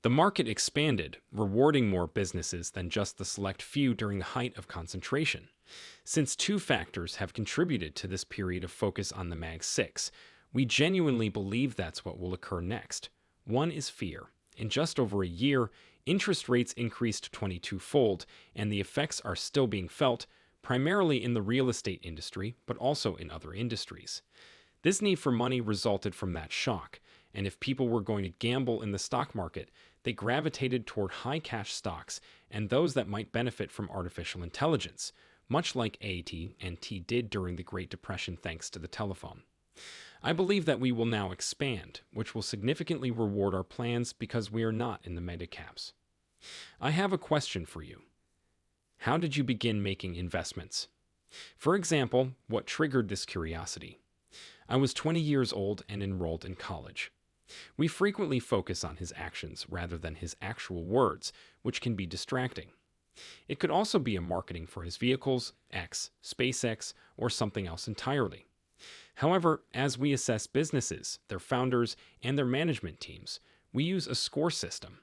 The market expanded, rewarding more businesses than just the select few during the height of concentration. Since two factors have contributed to this period of focus on the Mag 6, we genuinely believe that's what will occur next. One is fear. In just over a year, interest rates increased 22-fold, and the effects are still being felt, primarily in the real estate industry, but also in other industries. This need for money resulted from that shock, and if people were going to gamble in the stock market, they gravitated toward high cash stocks and those that might benefit from artificial intelligence, much like AT&T did during the Great Depression thanks to the telephone. I believe that we will now expand, which will significantly reward our plans because we are not in the metacaps. I have a question for you. How did you begin making investments? For example, what triggered this curiosity? I was 20 years old and enrolled in college. We frequently focus on his actions rather than his actual words, which can be distracting. It could also be a marketing for his vehicles, X, SpaceX, or something else entirely. However, as we assess businesses, their founders, and their management teams, we use a score system.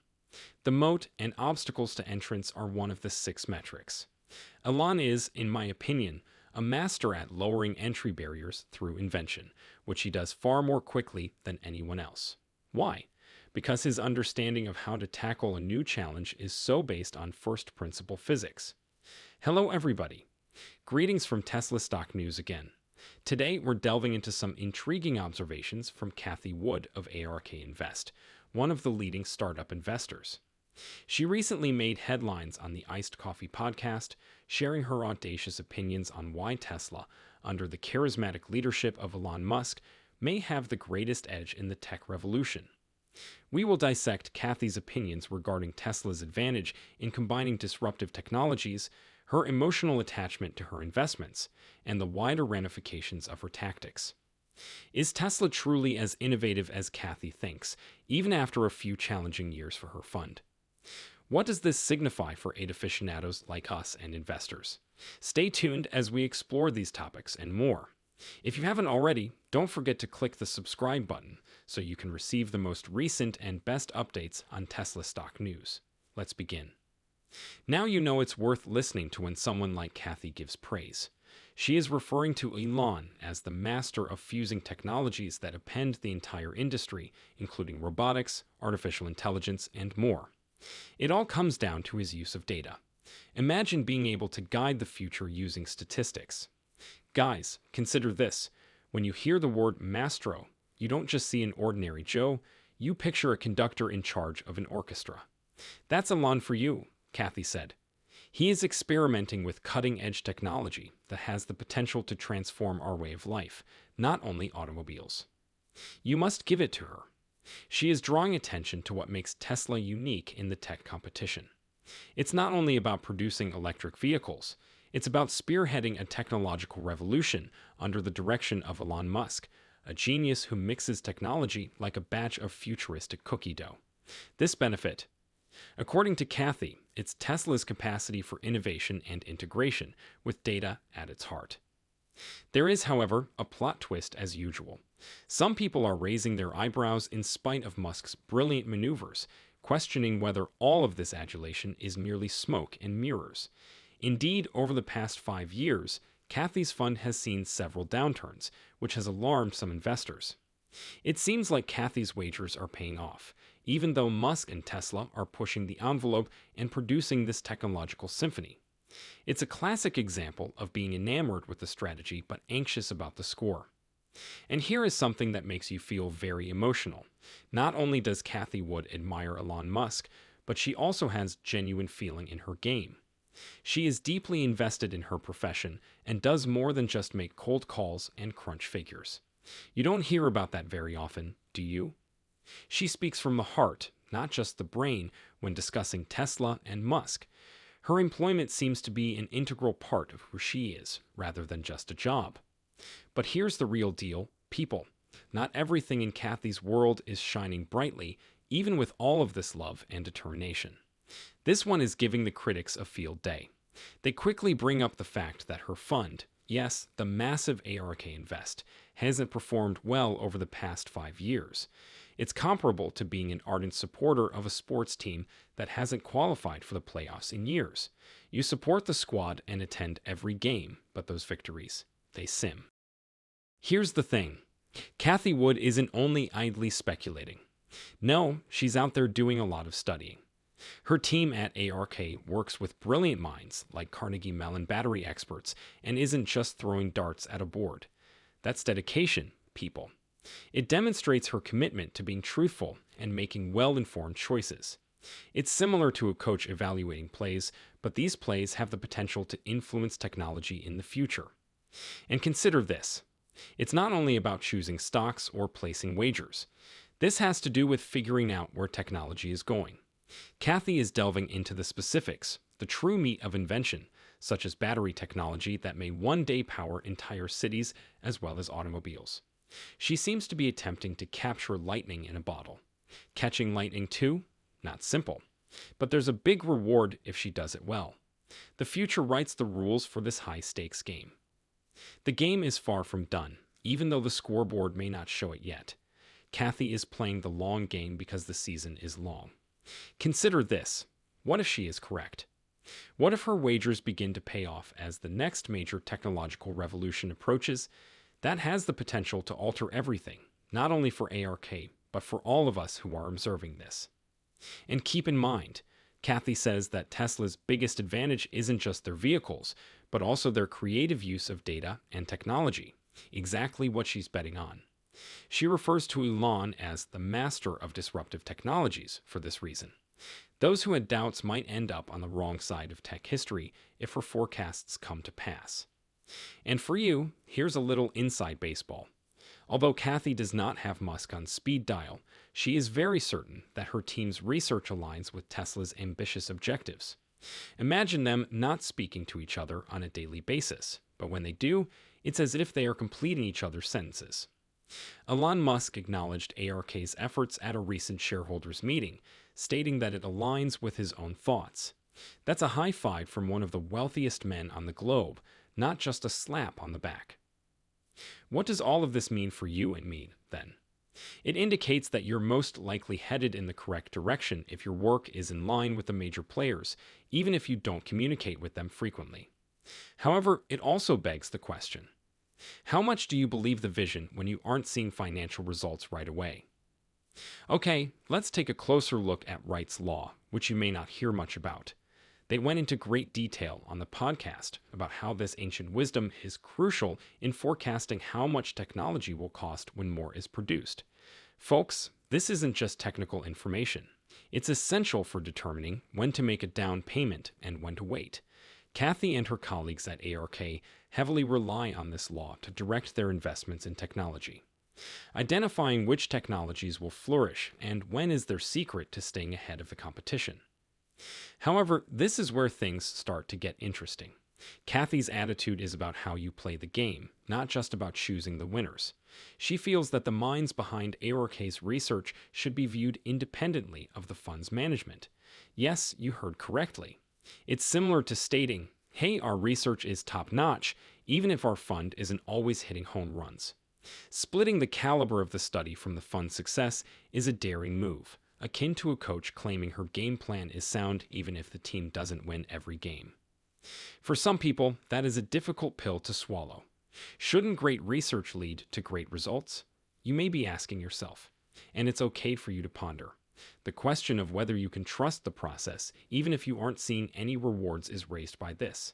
The moat and obstacles to entrance are one of the 6 metrics. Elon is, in my opinion, a master at lowering entry barriers through invention, which he does far more quickly than anyone else. Why? Because his understanding of how to tackle a new challenge is so based on first principle physics. Hello everybody. Greetings from Tesla Stock News again. Today we're delving into some intriguing observations from Cathie Wood of ARK Invest, one of the leading startup investors. She recently made headlines on the Iced Coffee podcast, sharing her audacious opinions on why Tesla, under the charismatic leadership of Elon Musk, may have the greatest edge in the tech revolution. We will dissect Cathie's opinions regarding Tesla's advantage in combining disruptive technologies, her emotional attachment to her investments, and the wider ramifications of her tactics. Is Tesla truly as innovative as Cathie thinks, even after a few challenging years for her fund? What does this signify for aid aficionados like us and investors? Stay tuned as we explore these topics and more. If you haven't already, don't forget to click the subscribe button so you can receive the most recent and best updates on Tesla stock news. Let's begin. Now you know it's worth listening to when someone like Cathie gives praise. She is referring to Elon as the master of fusing technologies that upend the entire industry, including robotics, artificial intelligence, and more. It all comes down to his use of data. Imagine being able to guide the future using statistics. Guys, consider this. When you hear the word maestro, you don't just see an ordinary Joe, you picture a conductor in charge of an orchestra. That's Elon for you, Cathie said. He is experimenting with cutting-edge technology that has the potential to transform our way of life, not only automobiles. You must give it to her. She is drawing attention to what makes Tesla unique in the tech competition. It's not only about producing electric vehicles, it's about spearheading a technological revolution under the direction of Elon Musk, a genius who mixes technology like a batch of futuristic cookie dough. This benefit, according to Cathie, it's Tesla's capacity for innovation and integration, with data at its heart. There is, however, a plot twist as usual. Some people are raising their eyebrows in spite of Musk's brilliant maneuvers, questioning whether all of this adulation is merely smoke and mirrors. Indeed, over the past 5 years, Cathie's fund has seen several downturns, which has alarmed some investors. It seems like Cathie's wagers are paying off, even though Musk and Tesla are pushing the envelope and producing this technological symphony. It's a classic example of being enamored with the strategy but anxious about the score. And here is something that makes you feel very emotional. Not only does Cathie Wood admire Elon Musk, but she also has genuine feeling in her game. She is deeply invested in her profession and does more than just make cold calls and crunch figures. You don't hear about that very often, do you? She speaks from the heart, not just the brain, when discussing Tesla and Musk. Her employment seems to be an integral part of who she is, rather than just a job. But here's the real deal, people. Not everything in Cathie's world is shining brightly, even with all of this love and determination. This one is giving the critics a field day. They quickly bring up the fact that her fund, yes, the massive ARK Invest, hasn't performed well over the past 5 years. It's comparable to being an ardent supporter of a sports team that hasn't qualified for the playoffs in years. You support the squad and attend every game, but those victories, they sim. Here's the thing. Cathie Wood isn't only idly speculating. No, she's out there doing a lot of studying. Her team at ARK works with brilliant minds like Carnegie Mellon battery experts and isn't just throwing darts at a board. That's dedication, people. It demonstrates her commitment to being truthful and making well-informed choices. It's similar to a coach evaluating plays, but these plays have the potential to influence technology in the future. And consider this. It's not only about choosing stocks or placing wagers. This has to do with figuring out where technology is going. Cathie is delving into the specifics, the true meat of invention, such as battery technology that may one day power entire cities as well as automobiles. She seems to be attempting to capture lightning in a bottle. Catching lightning too? Not simple. But there's a big reward if she does it well. The future writes the rules for this high-stakes game. The game is far from done, even though the scoreboard may not show it yet. Cathie is playing the long game because the season is long. Consider this. What if she is correct? What if her wagers begin to pay off as the next major technological revolution approaches? That has the potential to alter everything, not only for ARK, but for all of us who are observing this. And keep in mind, Cathie says that Tesla's biggest advantage isn't just their vehicles, but also their creative use of data and technology, exactly what she's betting on. She refers to Elon as the master of disruptive technologies for this reason. Those who had doubts might end up on the wrong side of tech history if her forecasts come to pass. And for you, here's a little inside baseball. Although Cathie does not have Musk on speed dial, she is very certain that her team's research aligns with Tesla's ambitious objectives. Imagine them not speaking to each other on a daily basis, but when they do, it's as if they are completing each other's sentences. Elon Musk acknowledged ARK's efforts at a recent shareholders meeting, stating that it aligns with his own thoughts. That's a high five from one of the wealthiest men on the globe, not just a slap on the back. What does all of this mean for you and me, then? It indicates that you're most likely headed in the correct direction if your work is in line with the major players, even if you don't communicate with them frequently. However, it also begs the question. How much do you believe the vision when you aren't seeing financial results right away? Okay, let's take a closer look at Wright's Law, which you may not hear much about. They went into great detail on the podcast about how this ancient wisdom is crucial in forecasting how much technology will cost when more is produced. Folks, this isn't just technical information. It's essential for determining when to make a down payment and when to wait. Cathie and her colleagues at ARK heavily rely on this law to direct their investments in technology. Identifying which technologies will flourish and when is their secret to staying ahead of the competition. However, this is where things start to get interesting. Cathie's attitude is about how you play the game, not just about choosing the winners. She feels that the minds behind ARK's research should be viewed independently of the fund's management. Yes, you heard correctly. It's similar to stating, hey, our research is top-notch, even if our fund isn't always hitting home runs. Splitting the caliber of the study from the fund's success is a daring move, akin to a coach claiming her game plan is sound even if the team doesn't win every game. For some people, that is a difficult pill to swallow. Shouldn't great research lead to great results? You may be asking yourself, and it's okay for you to ponder. The question of whether you can trust the process, even if you aren't seeing any rewards, is raised by this.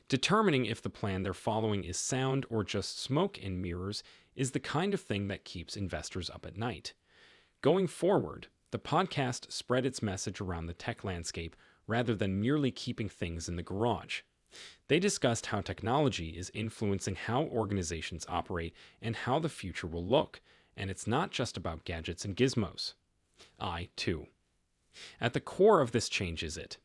Determining if the plan they're following is sound or just smoke and mirrors is the kind of thing that keeps investors up at night. Going forward, the podcast spread its message around the tech landscape rather than merely keeping things in the garage. They discussed how technology is influencing how organizations operate and how the future will look, and it's not just about gadgets and gizmos. Too. At the core of this change is it.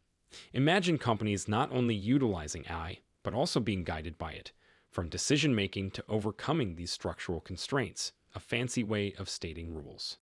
Imagine companies not only utilizing AI, but also being guided by it, from decision-making to overcoming these structural constraints, a fancy way of stating rules.